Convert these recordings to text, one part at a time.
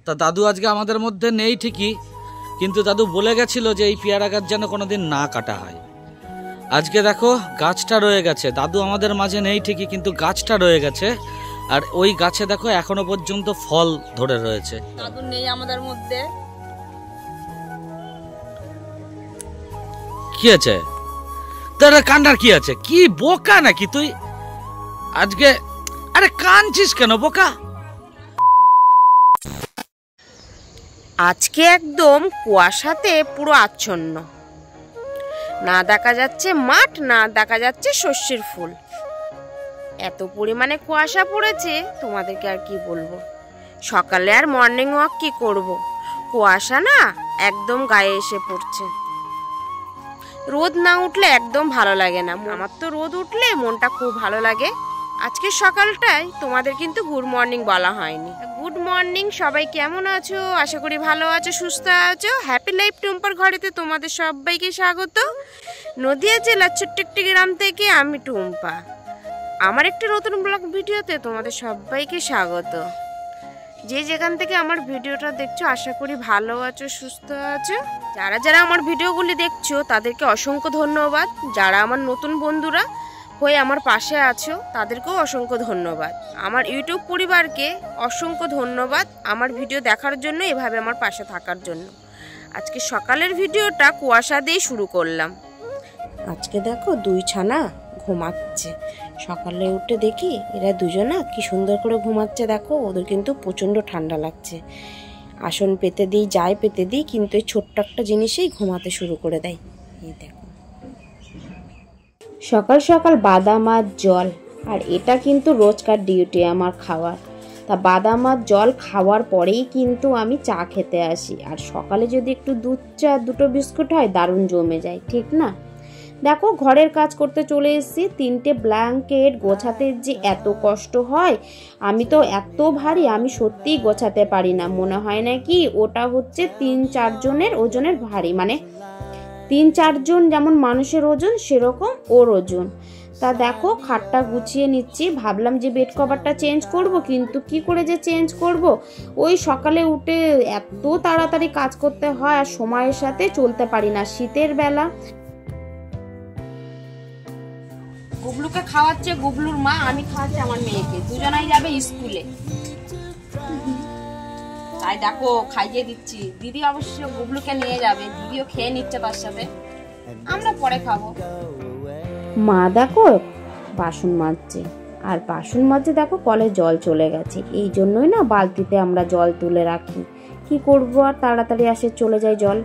তা দাদু আজকে আমাদের মধ্যে নেই ঠিকই, কিন্তু দাদু বলে গেছিল যে এই পেয়ারা গাছ যেন কোনোদিন না কাটা হয়। আজকে দেখো গাছটা রয়ে গেছে, দাদু আমাদের মাঝে নেই ঠিকই কিন্তু গাছটা রয়ে গেছে। আর ওই গাছে দেখো এখনো পর্যন্ত ফল ধরে রয়েছে। দাদু নেই আমাদের মধ্যে। কি আছে তোর কান্নার? কি আছে? কি বোকা নাকি তুই আজকে? আরে কাঁদছিস কেন বোকা? আজকে একদম কুয়াশাতে পুরো আচ্ছন্ন, না দেখা যাচ্ছে মাঠ, না দেখা যাচ্ছে শস্যের ফুল। এত পরিমাণে কুয়াশা পড়েছে তোমাদেরকে আর কি বলবো। সকালে আর মর্নিং ওয়াক কি করব, কুয়াশা না একদম গায়ে এসে পড়ছে। রোদ না উঠলে একদম ভালো লাগে না, আমার তো রোদ উঠলে মনটা খুব ভালো লাগে। আজকের সকালটায় তোমাদের কিন্তু গুড মর্নিং বলা হয়নি। গুড মর্নিং, সবাই কেমন আছো? আশা করি ভালো আছো, সুস্থ আছো। হ্যাপি লাইফ টুম্পার ঘরেতে তোমাদের সবাইকে স্বাগত। নদিয়া জেলার ছোট্ট একটি গ্রাম থেকে আমি টুম্পা। আমার একটি নতুন ব্লগ ভিডিওতে তোমাদের সবাইকে স্বাগত। যে যেখান থেকে আমার ভিডিওটা দেখছো আশা করি ভালো আছো, সুস্থ আছো। যারা যারা আমার ভিডিওগুলি দেখছো তাদেরকে অসংখ্য ধন্যবাদ। যারা আমার নতুন বন্ধুরা হয়ে আমার পাশে আছো তাদেরকেও অসংখ্য ধন্যবাদ। আমার ইউটিউব পরিবারকে অসংখ্য ধন্যবাদ আমার ভিডিও দেখার জন্য, এভাবে আমার পাশে থাকার জন্য। আজকে সকালের ভিডিওটা কুয়াশা দিয়ে শুরু করলাম। আজকে দেখো দুই ছানা ঘুমাচ্ছে। সকালে উঠে দেখি এরা দুজনা কি সুন্দর করে ঘুমাচ্ছে। দেখো ওদের কিন্তু প্রচণ্ড ঠান্ডা লাগছে। আসন পেতে দিই, যায় পেতে দিই, কিন্তু এই ছোট্ট একটা জিনিসেই ঘুমাতে শুরু করে দেয়। এই দেখো সকাল সকাল বাদাম আর জল, আর এটা কিন্তু রোজকার ডিউটি আমার খাওয়ার। তা বাদাম আর জল খাওয়ার পরেই কিন্তু আমি চা খেতে আসি। আর সকালে যদি একটু দুধ চা, দুটো বিস্কুট হয় দারুণ জমে যায়, ঠিক না? দেখো ঘরের কাজ করতে চলে এসেছি। 3টে ব্ল্যাঙ্কেট গোছাতে যে এত কষ্ট হয়, আমি তো এত ভারী, আমি সত্যিই গোছাতে পারি না। মনে হয় না কি ওটা হচ্ছে 3-4 জনের ওজনের ভারী, মানে 3-4 জন যেমন মানুষের ওজন সেরকম ওর ওজন। তা দেখো খাটটা গুছিয়ে নিচ্ছি। ভাবলাম যে বেড কভারটা চেঞ্জ করব, কিন্তু কি করে যে চেঞ্জ করব। ওই সকালে উঠে এত তাড়াতাড়ি কাজ করতে হয় আর সময়ের সাথে চলতে পারি না। শীতের বেলা গুবলুকে খাওয়াচ্ছে গুবলুর মা, আমি খাওয়াচ্ছি আমার মেয়েকে। দুজনাই যাবে স্কুলে, তাই দেখো খাইয়ে দিচ্ছি। দিদি অবশ্য গুবলুকে নিয়ে যাবে, দিদিও খেয়ে নিচ্ছে তার সাথে, আমরা পরে খাবো। মা দেখো বাসন মাজছে, আর বাসন মাজছে দেখো কলে জল চলে গেছে। এই জন্যই না বালতিতে আমরা জল তুলে রাখি। কি করবো আর, তাড়াতাড়ি আসে চলে যায় জল।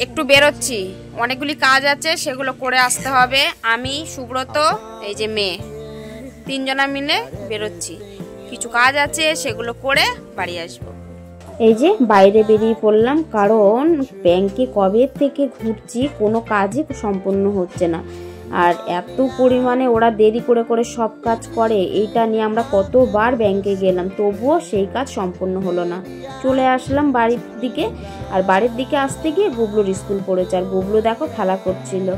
একটু বেরোচ্ছি, অনেকগুলি কাজ আছে, সেগুলো করে আসতে হবে। আমি, সুব্রত, এই যে মেয়ে, 3 জনা মিলে বেরোচ্ছি। কিছু কাজ আছে সেগুলো করে বাড়ি আসবো। এই যে বাইরে বেরিয়ে পড়লাম, কারণ ব্যাংকে কবে থেকে ঘুরছি কোনো কাজই সম্পূর্ণ হচ্ছে না। আর এত পরিমাণে ওরা দেরি করে করে সব কাজ করে, এইটা নিয়ে আমরা কতবার ব্যাংকে গেলাম, তবুও সেই কাজ সম্পূর্ণ হলো না। চলে আসলাম বাড়ির দিকে। আর বাড়ির দিকে আসতে গিয়ে গুবলুর স্কুল পড়েছে, আর গুবলু দেখো খেলা করছিল।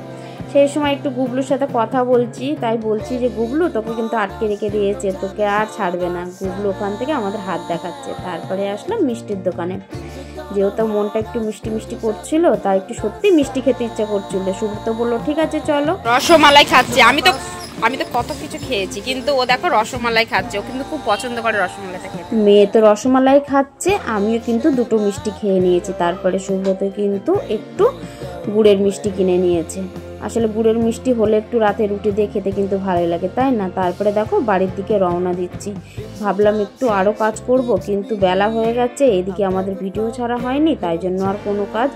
সেই সময় একটু গুবলুর সাথে কথা বলছি, তাই বলছি যে গুবলু তোকে কিন্তু আটকে রেখে দিয়েছে, তোকে আর ছাড়বে না। গুবলু ওখান থেকে আমাদের হাত দেখাচ্ছে। তারপরে আসলাম মিষ্টির দোকানে, যেহেতু মনটা একটু মিষ্টি মিষ্টি করছিল, তাই একটু সত্যি মিষ্টি খেতে ইচ্ছা করছিল। সুব্রত বললো ঠিক আছে চলো। রসমালাই খাচ্ছে, আমি তো কত কিছু খেয়েছি, কিন্তু ও দেখো রসমালাই খাচ্ছে। ও কিন্তু খুব পছন্দ করে রসমালাইটা খেতে। মেয়ে তো রসমালাই খাচ্ছে, আমিও কিন্তু 2টো মিষ্টি খেয়ে নিয়েছি। তারপরে সুব্রত কিন্তু একটু গুড়ের মিষ্টি কিনে নিয়েছে। আসলে গুড়ের মিষ্টি হলে একটু রাতে রুটি দিয়ে খেতে কিন্তু ভালোই লাগে, তাই না? তারপরে দেখো বাড়ির দিকে রওনা দিচ্ছি। ভাবলাম একটু আরও কাজ করব, কিন্তু বেলা হয়ে গেছে, এদিকে আমাদের ভিডিও ছাড়া হয়নি, তাই জন্য আর কোনো কাজ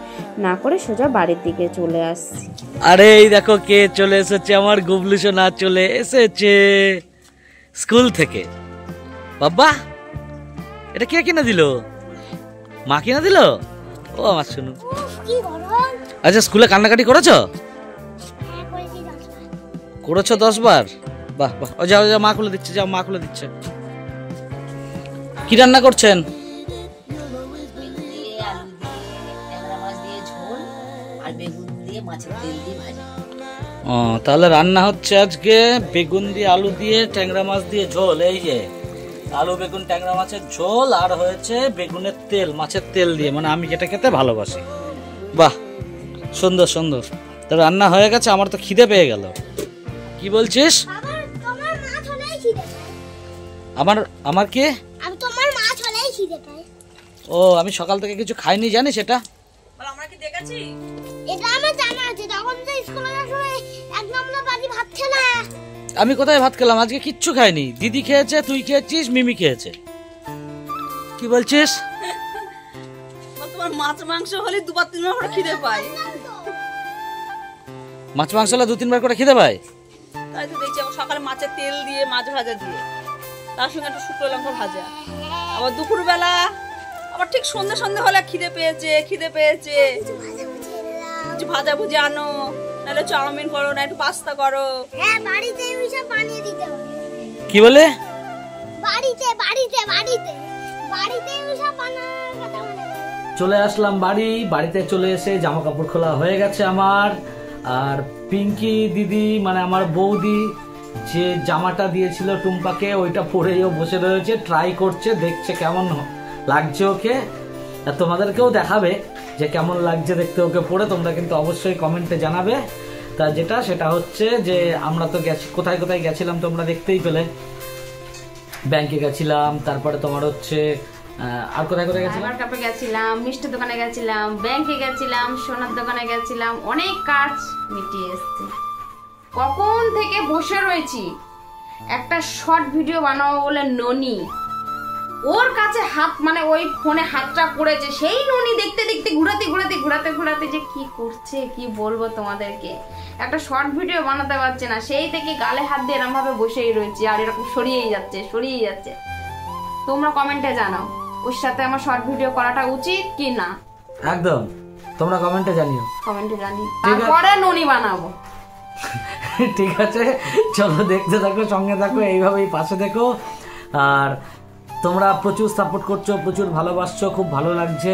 না করে সোজা বাড়ির দিকে চলে আসছি। আরে এই দেখো কে চলে এসেছে, আমার গুবলু সোনা চলে এসেছে স্কুল থেকে। বাবা এটা কে কিনে দিল? মা কিনে দিল? ও আমার শুনু। আচ্ছা স্কুলে কান্নাকাটি করেছো? করেছো 10 বার? বাহ বাহ, যাও যাও মা খুলে দিচ্ছে, যাও মা খুলে দিচ্ছে। কি রান্না করছেন? ও তাহলে রান্না হচ্ছে আজকে বেগুন দিয়ে আলু দিয়ে ট্যাংরা মাছ দিয়ে ঝোল। এই যে আলু বেগুন ট্যাংরা মাছের ঝোল আর হয়েছে বেগুনের তেল, মাছের তেল দিয়ে, মানে আমি যেটা খেতে ভালোবাসি। বাহ, সুন্দর সুন্দর। তো রান্না হয়ে গেছে, আমার তো খিদে পেয়ে গেল। কি বলছিস? আমার কি? ও, আমি সকাল থেকে কিছু খাইনি, জানিস এটা? আমরা কি দেখেছি? এটা আমার জানা আছে, তখন যে স্কুলে যাওয়ার সময় একদম না বাড়ি ভাত খেলা। আমি কোথায় ভাত খেলাম? আজকে কিচ্ছু খাইনি। দিদি খেয়েছে, তুই খেয়েছিস, মিমি খেয়েছে। কি বলছিস? তোমার মাছ মাংস হলে দুবার তিনবার করে খিদে পায়। মাছ মাংস হলে 2-3 বার করে খিদে পায়। তাই তো দেখছি সকালে মাছের তেল দিয়ে, মাছ ভাজা দিয়ে, তার সঙ্গে একটু শুকনো লঙ্কা ভাজা। আবার দুপুরবেলা আবার ঠিক সন্ধ্যে সন্ধ্যে হলে খিদে পেয়েছে কিছু ভাজা ভুজি আনো, নাহলে চাউমিন করো, না একটু পাস্তা করো। হ্যাঁ, বাড়িতে ওইসব বানিয়ে দিতে হবে। কি বলে? বাড়িতে ওইসব বানানোর কথা মনে করে। চলে আসলাম বাড়িতে চলে এসে জামা কাপড় খোলা হয়ে গেছে আমার। আর পিঙ্কি দিদি, মানে আমার বৌদি, যে জামাটা দিয়েছিল টুম্পাকে, ওইটা পরেও বসে রয়েছে, ট্রাই করছে, দেখছে কেমন লাগছে ওকে। আর তোমাদেরকেও দেখাবে যে কেমন লাগছে দেখতে ওকে পরে। তোমরা কিন্তু অবশ্যই কমেন্টে জানাবে। তা সেটা হচ্ছে যে আমরা তো কোথায় কোথায় গেছিলাম তোমরা দেখতেই পেলে। ব্যাংকে গেছিলাম, তারপরে তোমার হচ্ছে আর কোথায় কোথায় গেছিলাম? কাপে গেছিলাম, মিষ্টি দোকানে গেছিলাম, ব্যাংকে গেছিলাম, সোনার দোকানে গেছিলাম, অনেক কাজ মিটিয়ে এসেছি। কখন থেকে বসে রয়েছি একটা শর্ট ভিডিও বানাবো বলে। ননি ওর কাছে হাত, মানে ওই ফোনে হাতটা পড়েছে, সেই ননি দেখতে দেখতে ঘুরাতে যে কি করছে কি বলবো তোমাদেরকে। একটা শর্ট ভিডিও বানাতে পারছে না, সেই থেকে গালে হাত দিয়ে এরকম ভাবে বসেই রয়েছে, আর এরকম সরিয়েই যাচ্ছে। তোমরা কমেন্টে জানাও ওর সাথে আমার শর্ট ভিডিও করাটা উচিত কি না। একদম, তোমরা কমেন্টে জানিও। তারপরে ননি বানাবো। ঠিক আছে, চলো দেখতে থাকো, সঙ্গে থাকো, এইভাবেই পাশে দেখো। আর তোমরা প্রচুর সাপোর্ট করছো, প্রচুর ভালোবাসছো, খুব ভালো লাগছে।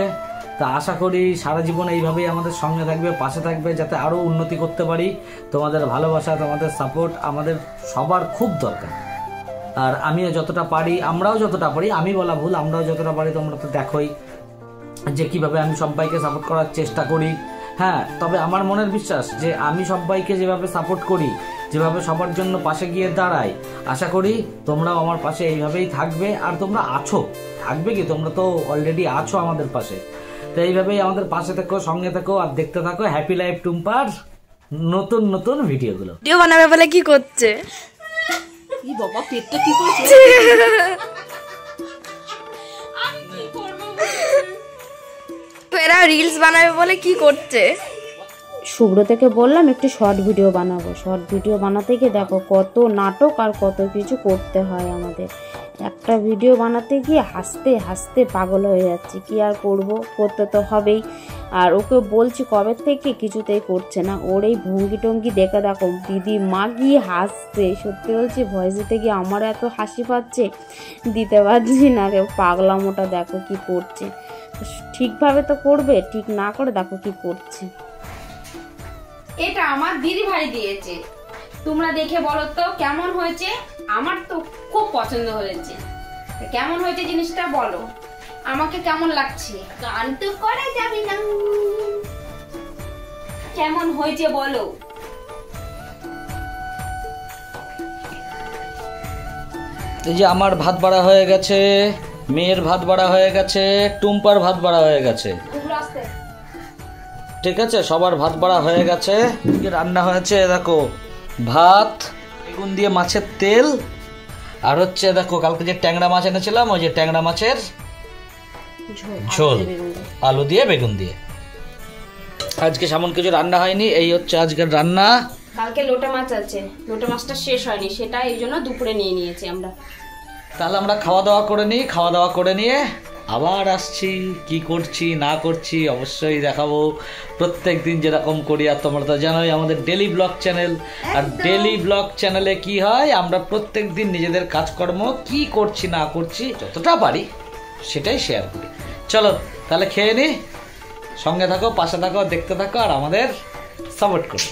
তা আশা করি সারা জীবন এইভাবেই আমাদের সঙ্গে থাকবে, পাশে থাকবে, যাতে আরো উন্নতি করতে পারি। তোমাদের ভালোবাসা, তোমাদের সাপোর্ট আমাদের সবার খুব দরকার। আর আমিও যতটা পারি, আমরাও যতটা পারি, আমি বলা ভুল, আমরাও যতটা পারি, তোমরা তো দেখোই যে কিভাবে আমি সবাইকে সাপোর্ট করার চেষ্টা করি। হ্যাঁ, তবে আমার মনের বিশ্বাস যে আমি সবাইকে যেভাবে সাপোর্ট করি, যেভাবে সবার জন্য পাশে গিয়ে দাঁড়াই, আশা করি তোমরাও আমার পাশে এইভাবেই থাকবে। আর তোমরা আছো, থাকবে কি, তোমরা তো অলরেডি আছো আমাদের পাশে। তো এইভাবেই আমাদের পাশে থেকো, সঙ্গে থেকো, আর দেখতে থাকো হ্যাপি লাইফ টুম্পার নতুন নতুন ভিডিওগুলো। ভিডিও বানাবে বলে কি করছে? কি বাবা, পেটটা কি করছে? তো এরা রিলস বানাবে বলে কি করছে? সুব্রতকে বললাম একটু শর্ট ভিডিও বানাবো। শর্ট ভিডিও বানাতে গিয়ে দেখো কত নাটক আর কত কিছু করতে হয় আমাদের। একটা ভিডিও বানাতে গিয়ে হাসতে পাগল হয়ে যাচ্ছি। কি আর করব, করতে তো হবেই। আর ওকে বলছি কবে থেকে, কিছুতেই করছে না। ওর এই ভঙ্গি টঙ্গি দেখে দেখো দিদি মা গিয়ে হাসছে। সত্যি বলছি, ভয়েস দিতে গিয়ে আমার এত হাসি পাচ্ছে, দিতে পারছি না রে। পাগলামোটা দেখো কি করছে। ঠিকভাবে তো করবে, ঠিক না করে দেখো কি করছে। এটা আমার দিদি ভাই দিয়েছে, তোমরা দেখে বলো তো কেমন হয়েছে। আমার তো খুব পছন্দ হয়েছে। কেমন হয়েছে জিনিসটা বলো, আমাকে কেমন লাগছে? গান তো করা যাবে না, কেমন হয়েছে বলো। এই যে আমার ভাত বাড়া হয়ে গেছে, মেয়ের ভাত বাড়া হয়ে গেছে, টুম্পার ভাত বাড়া হয়ে গেছে। ঠিক আছে, সবার ভাত বাড়া হয়ে গেছে। রান্না হয়েছে দেখো, ভাত, বেগুন দিয়ে মাছের তেল, আর হচ্ছে দেখো কালকে যে ট্যাংরা মাছ এনেছিলাম, ওই যে ট্যাংরা মাছের ঝোল, আলু দিয়ে বেগুন দিয়ে। আজকে সেমন কিছু রান্না হয়নি, এই হচ্ছে আজকের রান্না। কালকে লোটে মাছ আছে, লোটে মাছটা শেষ হয়নি, সেটা এই জন্য দুপুরে নিয়ে নিয়েছি আমরা। তাহলে আমরা খাওয়া দাওয়া করে নিই, খাওয়া দাওয়া করে নিয়ে আবার আসছি। কি করছি না করছি অবশ্যই দেখাবো, প্রত্যেক দিন যেরকম করি। আর তোমরা তো জানোই আমাদের ডেলি ব্লগ চ্যানেল, আর ডেলি ব্লগ চ্যানেলে কি হয়, আমরা প্রত্যেক দিন নিজেদের কাজকর্ম কি করছি না করছি যতটা পারি সেটাই শেয়ার করি। চলো তাহলে খেয়ে নি, সঙ্গে থাকো, পাশে থাকো, দেখতে থাকো, আর আমাদের সাপোর্ট করো।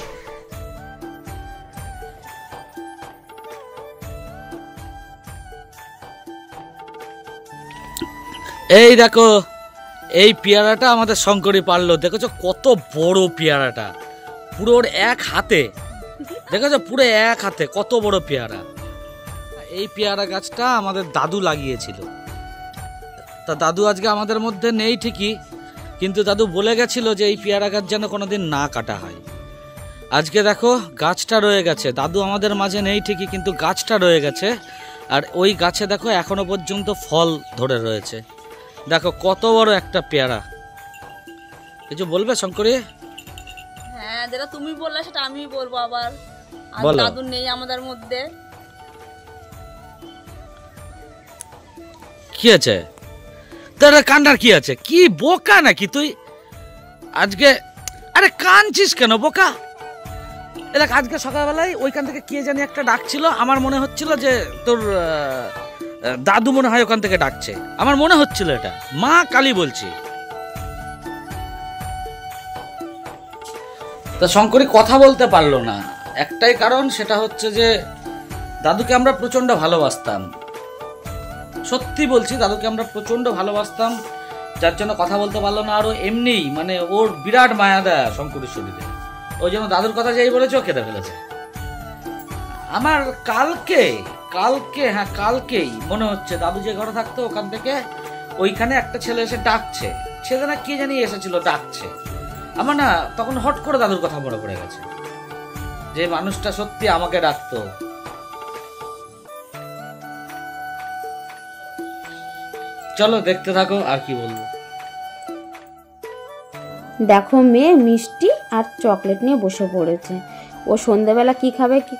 এই দেখো, এই পেয়ারাটা আমাদের শঙ্করী পারলো। দেখেছো কত বড় পেয়ারাটা, পুরো ওর এক হাতে। দেখেছো পুরো এক হাতে কত বড় পেয়ারা। এই পেয়ারা গাছটা আমাদের দাদু লাগিয়েছিল। তা দাদু আজকে আমাদের মধ্যে নেই ঠিকই, কিন্তু দাদু বলে গেছিল যে এই পেয়ারা গাছ যেন কোনোদিন না কাটা হয়। আজকে দেখো গাছটা রয়ে গেছে। দাদু আমাদের মাঝে নেই ঠিকই, কিন্তু গাছটা রয়ে গেছে। আর ওই গাছে দেখো এখনো পর্যন্ত ফল ধরে রয়েছে। দেখো কত বড় একটা পেয়ারা। কিছু বলবে শঙ্করী? হ্যাঁ, যেটা তুমি বললে সেটা আমি বলবো আবার। আর বলো। দাদু নেই আমাদের মধ্যে। কি আছে তোর কান্নার? কি আছে? কি বোকা নাকি তুই আজকে? আরে কাঁদছিস কেন বোকা? দেখ আজকে সকালবেলায় ওইখান থেকে কে জানি একটা ডাকছিল। আমার মনে হচ্ছিল যে তোর দাদু মনে হয় ওখান থেকে ডাকছে। আমার মনে হচ্ছিল এটা। মা কালী বলছি। তা শঙ্করী কথা বলতে পারলো না, একটাই কারণ, সেটা হচ্ছে যে দাদুকে আমরা প্রচন্ড ভালোবাসতাম। সত্যি বলছি, দাদুকে আমরা প্রচন্ড ভালোবাসতাম, যার জন্য কথা বলতে পারলো না। আরো এমনি মানে ওর বিরাট মায়া দেয় শঙ্করের শরীরে। ওই জন্য দাদুর কথা যেই বলেছে ও খেতে ফেলেছে। আমার কালকেই মনে হচ্ছে দাদু যে ঘরে থাকতো ওখান থেকে ওইখানে একটা ছেলে এসে ডাকছে। ছেলে না কে জানি এসেছিল ডাকছে। আমার না তখন হট করে দাদুর কথা মনে পড়ে গেছে, যে মানুষটা সত্যি আমাকে ডাকতো। চলো দেখতে থাকো, আর কি বলবো। দেখো মেয়ে মিষ্টি আর চকলেট নিয়ে বসে পড়েছে। ও সন্ধ্যাবেলা কি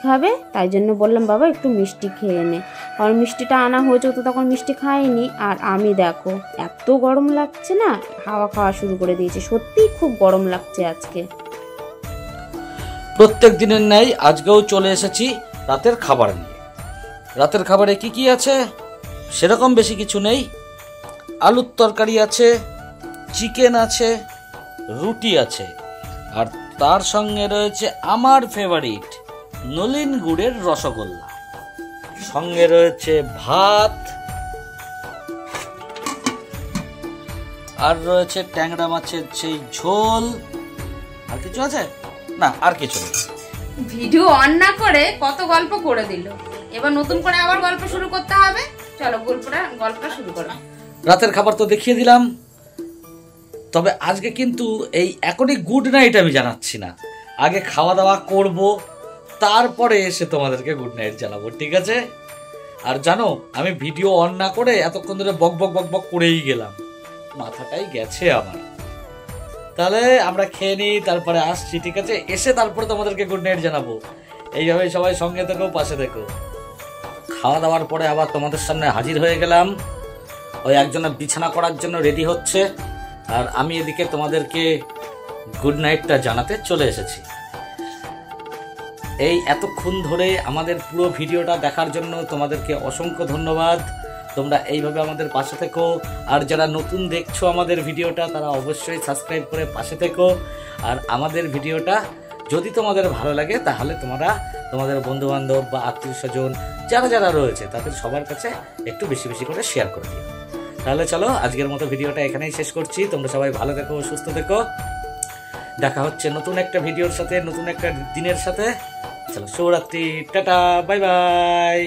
খাবে, তাই জন্য বললাম বাবা একটু মিষ্টি খেয়ে নে। কারণ মিষ্টিটা আনা হয়েছে, তো তখন মিষ্টি খাইনি। আর আমি দেখো এত গরম লাগছে না, হাওয়া খাওয়া শুরু করে দিয়েছে। সত্যিই খুব গরম লাগছে আজকে। প্রত্যেক দিনের ন্যায় আজকেও চলে এসেছি রাতের খাবার নিয়ে। রাতের খাবারে কি কি আছে? সেরকম বেশি কিছু নেই। আলুর তরকারি আছে, চিকেন আছে, রুটি আছে, আর তার সঙ্গে রয়েছে আমার ফেভারিট নলিন গুড়ের রসগোল্লা। সঙ্গে রয়েছে ভাত, আর রয়েছে ট্যাংরা মাছের সেই ঝোল। আর কিছু আছে? না, আর কিছু নেই। ভিডিও অন না করে কত গল্প করে দিল। এবার নতুন করে আবার গল্প শুরু করতে হবে। চলো গল্পটা শুরু করো। রাতের খাবার তো দেখিয়ে দিলাম, তবে আজকে কিন্তু এই এখনই গুড নাইট আমি জানাচ্ছি না। আগে খাওয়া দাওয়া করব, তারপরে এসে তোমাদেরকে গুড নাইট জানাবো, ঠিক আছে? আর জানো আমি ভিডিও অন না করে এতক্ষণ ধরে বক বক করেই গেলাম, মাথাটাই গেছে আমার। তাহলে আমরা খেয়ে নিই, তারপরে আসছি, ঠিক আছে? এসে তারপরে তোমাদেরকে গুড নাইট জানাবো। এইভাবে সবাই সঙ্গে থেকো, পাশে থেকো। খাওয়া দাওয়ার পরে আবার তোমাদের সামনে হাজির হয়ে গেলাম। ওই একজনের বিছানা করার জন্য রেডি হচ্ছে, আর আমি এদিকে তোমাদেরকে গুড নাইটটা জানাতে চলে এসেছি। এই এতক্ষণ ধরে আমাদের পুরো ভিডিওটা দেখার জন্য তোমাদেরকে অসংখ্য ধন্যবাদ। তোমরা এইভাবে আমাদের পাশে থেকো। আর যারা নতুন দেখছো আমাদের ভিডিওটা, তারা অবশ্যই সাবস্ক্রাইব করে পাশে থেকো। আর আমাদের ভিডিওটা যদি তোমাদের ভালো লাগে, তাহলে তোমরা তোমাদের বন্ধুবান্ধব বা আত্মীয় স্বজন যারা রয়েছে তাদের সবার কাছে একটু বেশি বেশি করে শেয়ার করে দিও। তাহলে চলো আজকের মতো ভিডিওটা এখানেই শেষ করছি। তোমরা সবাই ভালো থেকো, সুস্থ থেকো। দেখা হচ্ছে নতুন একটা ভিডিওর সাথে, নতুন একটা দিনের সাথে। চলো শুভরাত্রি, টাটা, বাই বাই।